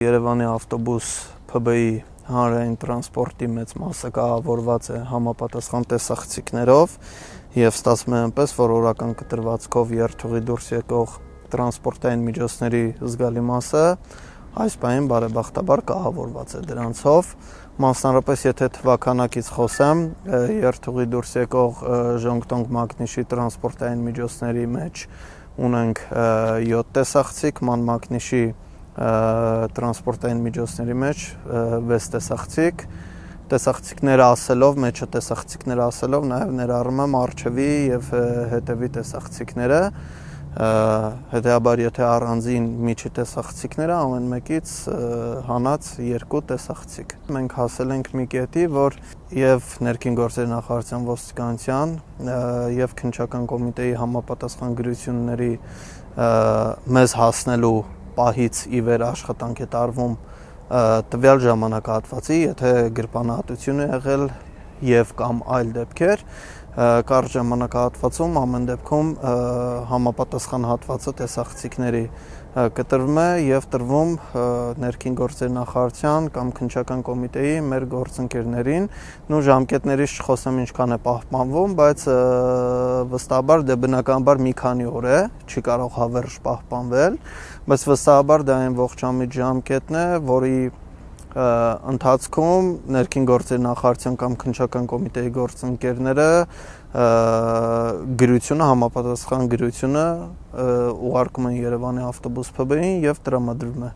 Երևանի ավտոբուս ՓԲ-ի հանրային տրանսպորտի մեծ մասը կահավորված է համապատասխան տեսախցիկներով եւ ստացվում է այնպես, որ օրական կտրվածքով երթուղի դուրս եկող տրանսպորտային միջոցների զգալի մասը այս պահին բարեբախտաբար կահավորված է դրանցով, մասնավորապես եթե թվականակից խոսեմ, երթուղի դուրս եկող ժոնգտոնգ մագնիշի տրանսպորտային միջոցների մեջ ունենք 7 տեսախցիկ, ման մագնիշի տրանսպորտային միջոցների մեջ 6 տեսախցիկ, տեսախցիկները ասելով, մեջը տեսախցիկները ասելով, նաև ներառում եմ առջևի եւ հետևի տեսախցիկները, հետեւաբար եթե առանձին միջի տեսախցիկները ամեն մեկից հանած 2 տեսախցիկ։ Մենք հասել ենք մի կետի, որ եւ ներքին գործերի նախարարության ոստիկանության եւ քննչական կոմիտեի համապատասխան գրությունների մեզ հասնելու պահից ի վեր աշխատանք է տարվում տվյալ ժամանակահատվածի, եթե գրպանահատություն է եղել եւ կամ այլ դեպքեր, կարճ ժամանակահատվածում ամեն դեպքում համապատասխան հատվածը տեսախցիկների կտրվում է եւ տրվում ներքին գործերի նախարարության կամ քննչական կոմիտեի մեր գործընկերներին, նույն ժամկետներից չխոսեմ ինչքան է պահպանվում, բայց վստահաբար դե բնականաբար մի քանի օր է, չի կարող հավերժ պահպանվել, բայց վստահաբար դա այն ողջամիտ ժամկետն է, որի ընթացքում ներքին գործերի նախարարության կամ քննչական կոմիտեի գործընկերները գրությունը համապատասխան գրությունը ուղարկում են Երևանի ավտոբուս ՓԲ-ին եւ տրամադրվում է։